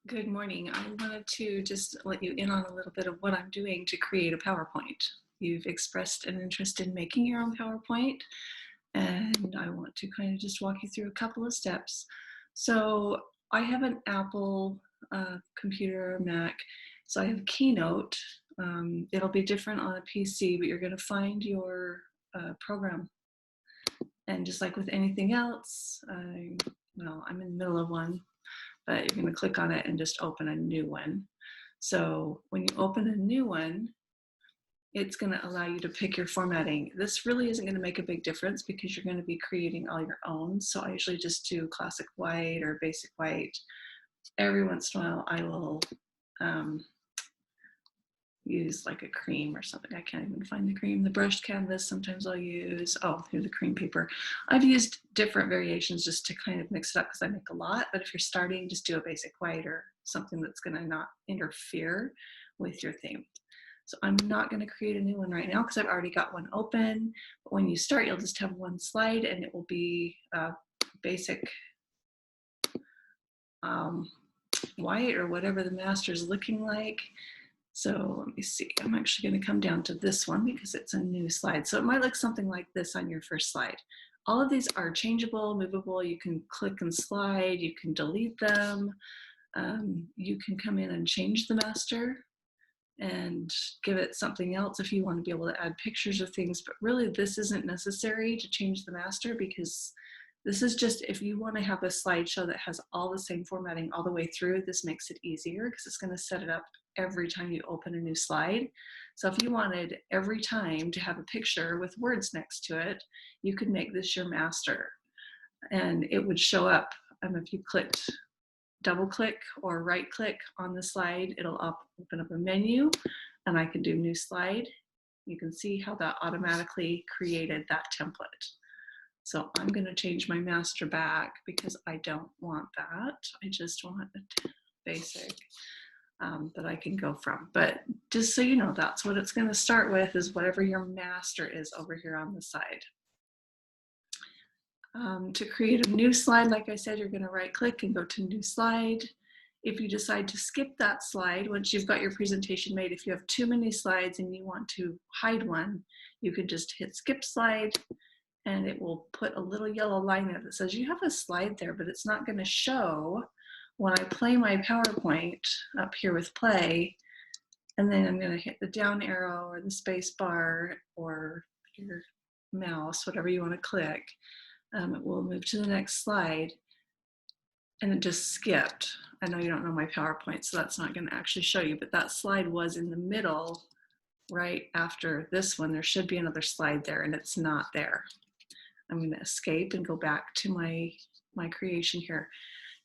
Good morning. I wanted to just let you in on a little bit of what I'm doing to create a PowerPoint. You've expressed an interest in making your own PowerPoint, and I want to kind of just walk you through a couple of steps. So I have an Apple computer or Mac, so I have Keynote. It'll be different on a PC, but you're going to find your program. And just like with anything else, well, I'm in the middle of one, but you're going to click on it and just open a new one. So when you open a new one, it's going to allow you to pick your formatting. This really isn't going to make a big difference because you're going to be creating all your own. So I usually just do classic white or basic white. Every once in a while, I will use like a cream or something. I can't even find the cream. The brushed canvas, sometimes I'll use, oh, here's the cream paper. I've used different variations just to kind of mix it up because I make a lot, but if you're starting, just do a basic white or something that's gonna not interfere with your theme. So I'm not gonna create a new one right now because I've already got one open, but when you start, you'll just have one slide and it will be basic white or whatever the master is looking like. So let me see, I'm actually going to come down to this one because it's a new slide. So it might look something like this on your first slide. All of these are changeable, movable. You can click and slide, you can delete them. You can come in and change the master and give it something else if you want to be able to add pictures of things. But really this isn't necessary to change the master because this is just if you want to have a slideshow that has all the same formatting all the way through, this makes it easier because it's going to set it up every time you open a new slide. So if you wanted every time to have a picture with words next to it, you could make this your master and it would show up. If you clicked double click or right click on the slide, it'll open up a menu and I can do new slide. You can see how that automatically created that template. So I'm going to change my master back because I don't want that. I just want a basic that I can go from. But just so you know, that's what it's going to start with is whatever your master is over here on the side. To create a new slide, like I said, you're going to right click and go to new slide. If you decide to skip that slide, once you've got your presentation made, if you have too many slides and you want to hide one, you can just hit skip slide and it will put a little yellow line there that says you have a slide there, but it's not going to show when I play my PowerPoint up here with play. And then I'm going to hit the down arrow or the space bar or your mouse, whatever you want to click. It will move to the next slide and it just skipped. I know you don't know my PowerPoint, so that's not going to actually show you, but that slide was in the middle right after this one. There should be another slide there and it's not there. I'm going to escape and go back to my creation here.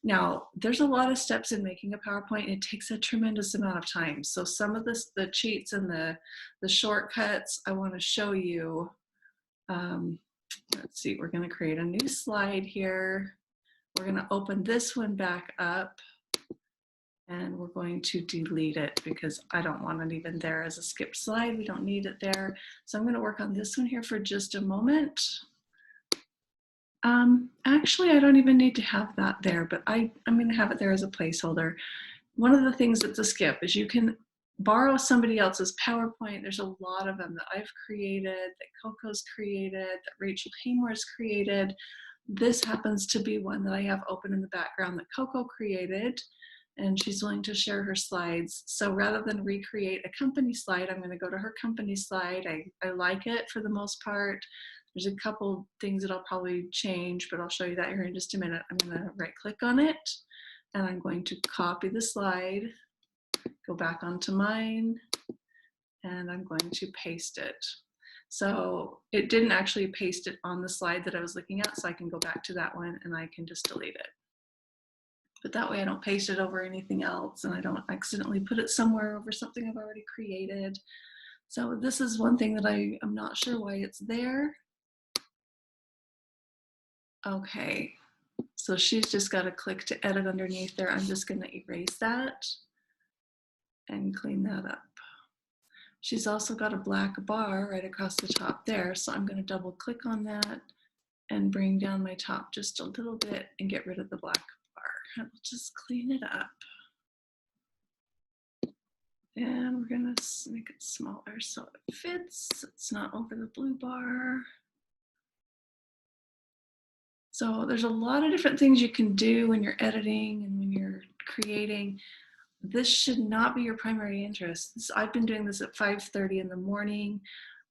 Now, there's a lot of steps in making a PowerPoint. It takes a tremendous amount of time. So some of this, the cheats and the shortcuts I want to show you. Let's see, we're going to create a new slide here. We're going to open this one back up and we're going to delete it because I don't want it even there as a skip slide. We don't need it there. So I'm going to work on this one here for just a moment. Actually, I don't even need to have that there, but I'm going to have it there as a placeholder. One of the things that's a skip is you can borrow somebody else's PowerPoint. There's a lot of them that I've created, that Coco's created, that Rachel Haymore's created. This happens to be one that I have open in the background that Coco created, and she's willing to share her slides. So rather than recreate a company slide, I'm going to go to her company slide. I like it for the most part. There's a couple things that I'll probably change, but I'll show you that here in just a minute. I'm going to right click on it and I'm going to copy the slide, go back onto mine, and I'm going to paste it. So it didn't actually paste it on the slide that I was looking at, so I can go back to that one and I can just delete it. But that way I don't paste it over anything else and I don't accidentally put it somewhere over something I've already created. So this is one thing that I'm not sure why it's there. Okay, so she's just got to click to edit underneath there. I'm just going to erase that and clean that up. She's also got a black bar right across the top there, so I'm going to double click on that and bring down my top just a little bit and get rid of the black bar. I'll just clean it up. And we're gonna make it smaller so it fits. It's not over the blue bar. So there's a lot of different things you can do when you're editing and when you're creating. This should not be your primary interest. I've been doing this at 5:30 in the morning.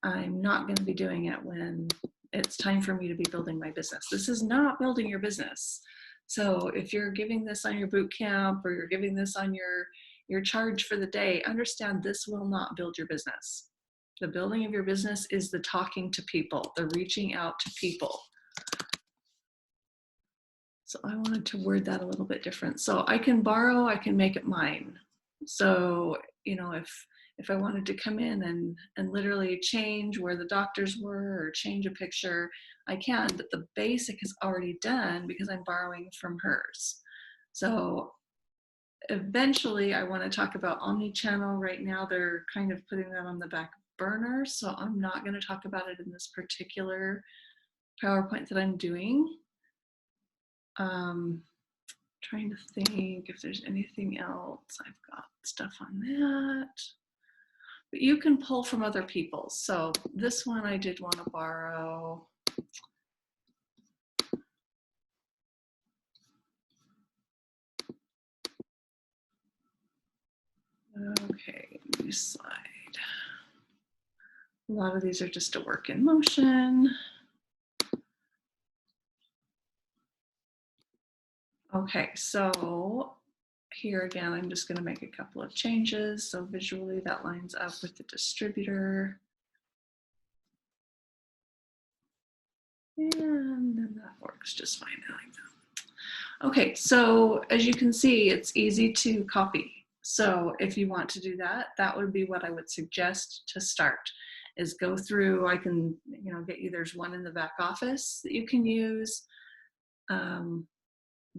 I'm not going to be doing it when it's time for me to be building my business. This is not building your business. So if you're giving this on your boot camp or you're giving this on your charge for the day, understand this will not build your business. The building of your business is the talking to people, the reaching out to people. So I wanted to word that a little bit different. So I can borrow, I can make it mine. So, you know, if I wanted to come in and literally change where the doctors were or change a picture, I can, but the basic is already done because I'm borrowing from hers. So eventually I want to talk about omni-channel. Right now they're kind of putting that on the back burner, so I'm not going to talk about it in this particular PowerPoint that I'm doing. Trying to think if there's anything else. I've got stuff on that. But you can pull from other people's. So this one I did want to borrow. Okay, new slide. A lot of these are just a work in motion. Okay, so here again, I'm just going to make a couple of changes. So visually that lines up with the distributor. And then that works just fine like that. Okay, so as you can see, it's easy to copy. So if you want to do that, that would be what I would suggest to start, is go through. I can, you know, get you, there's one in the back office that you can use.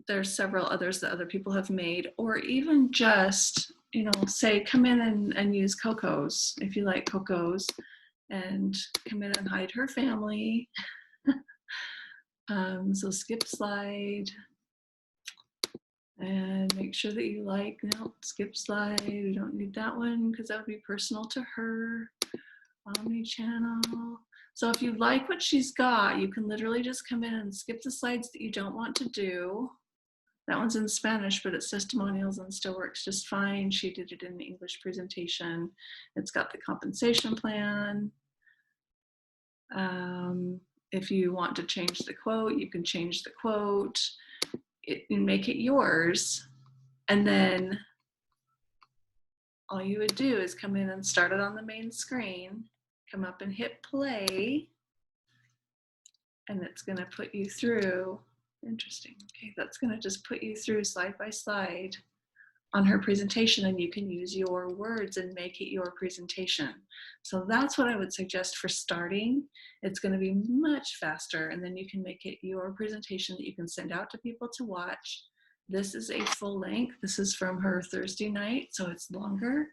There's several others that other people have made, or even just, you know, say come in and use Coco's if you like Coco's, and come in and hide her family. So skip slide and make sure that you like, no, skip slide, we don't need that one because that would be personal to her. Omni-channel. So if you like what she's got, you can literally just come in and skip the slides that you don't want to do. That one's in Spanish, but it's testimonials and still works just fine. She did it in the English presentation. It's got the compensation plan. If you want to change the quote, you can change the quote. And make it yours. And then all you would do is come in and start it on the main screen, come up and hit play, and it's going to put you through. Interesting. Okay, that's going to just put you through slide by slide on her presentation, and you can use your words and make it your presentation. So that's what I would suggest for starting. It's going to be much faster, and then you can make it your presentation that you can send out to people to watch. This is a full length. This is from her Thursday night, so it's longer.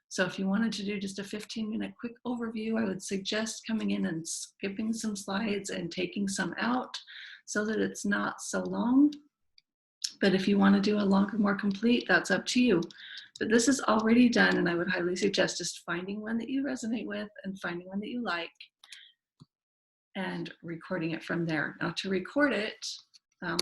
So if you wanted to do just a 15-minute quick overview, I would suggest coming in and skipping some slides and taking some out so that it's not so long. But if you want to do a longer, more complete, that's up to you. But this is already done, and I would highly suggest just finding one that you resonate with and finding one that you like and recording it from there. Now to record it,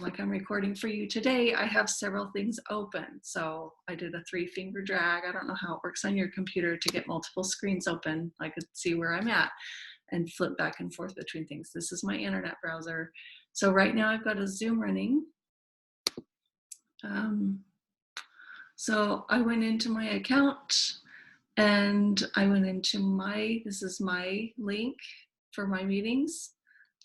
like I'm recording for you today, I have several things open. So I did a 3-finger drag. I don't know how it works on your computer to get multiple screens open. I could see where I'm at and flip back and forth between things. This is my internet browser. So right now I've got a Zoom running. So I went into my account and I went into this is my link for my meetings.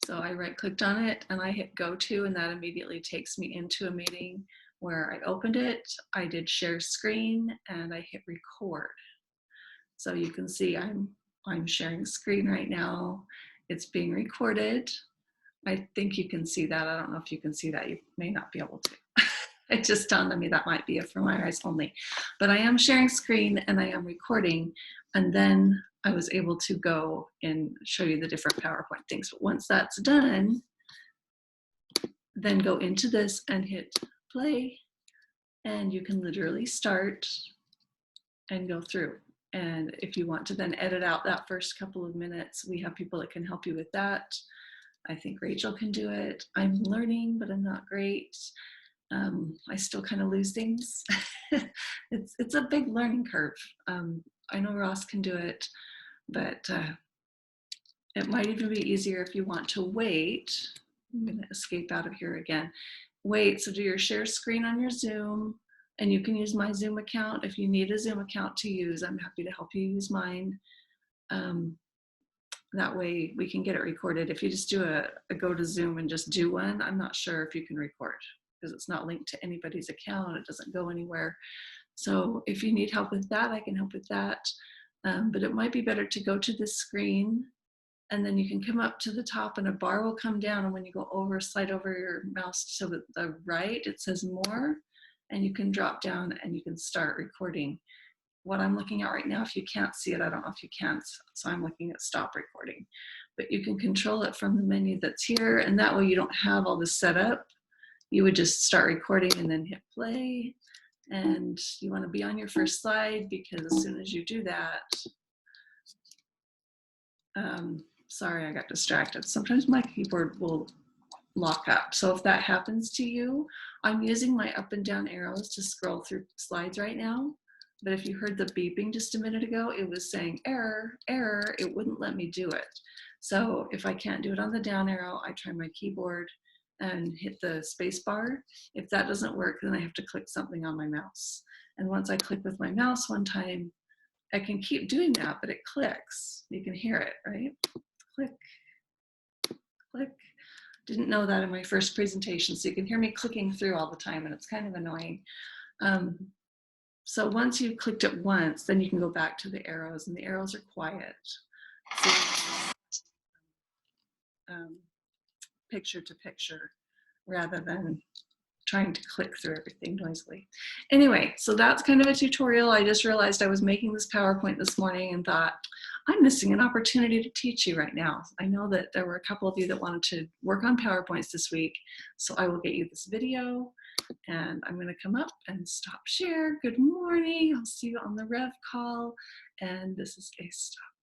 So I right-clicked on it and I hit go to, and that immediately takes me into a meeting where I opened it, I did share screen, and I hit record. So you can see I'm sharing screen right now. It's being recorded. I think you can see that. I don't know if you can see that. You may not be able to. It just dawned on me that might be for my eyes only. But I am sharing screen and I am recording, and then I was able to go and show you the different PowerPoint things. But once that's done, then go into this and hit play, and you can literally start and go through. And if you want to then edit out that first couple of minutes, we have people that can help you with that. I think Rachel can do it. I'm learning, but I'm not great. I still kind of lose things. It's a big learning curve. I know Ross can do it, but it might even be easier if you want to wait. I'm going to escape out of here again. Wait, so do your share screen on your Zoom, and you can use my Zoom account. If you need a Zoom account to use, I'm happy to help you use mine. That way we can get it recorded. If you just do a go to Zoom and just do one, I'm not sure if you can record because it's not linked to anybody's account. It doesn't go anywhere. So if you need help with that, I can help with that. But it might be better to go to this screen, and then you can come up to the top and a bar will come down. And when you go over, slide over your mouse to the right, it says more, and you can drop down and you can start recording. What I'm looking at right now, if you can't see it, I don't know if you can, so I'm looking at stop recording. But you can control it from the menu that's here, and that way you don't have all this set up. You would just start recording and then hit play. And you want to be on your first slide, because as soon as you do that, sorry, I got distracted. Sometimes my keyboard will lock up. So if that happens to you, I'm using my up and down arrows to scroll through slides right now. But if you heard the beeping just a minute ago, it was saying error, error. It wouldn't let me do it. So if I can't do it on the down arrow, I try my keyboard and hit the space bar. If that doesn't work, then I have to click something on my mouse. And once I click with my mouse one time, I can keep doing that, but it clicks. You can hear it, right? Click, click. Didn't know that in my first presentation, so you can hear me clicking through all the time, and it's kind of annoying. So once you've clicked it once, then you can go back to the arrows, and the arrows are quiet. So, picture to picture rather than trying to click through everything noisily. Anyway, so that's kind of a tutorial. I just realized I was making this PowerPoint this morning and thought, I'm missing an opportunity to teach you right now. I know that there were a couple of you that wanted to work on PowerPoints this week, so I will get you this video, and I'm going to come up and stop share. Good morning. I'll see you on the Rev call, and this is a stop.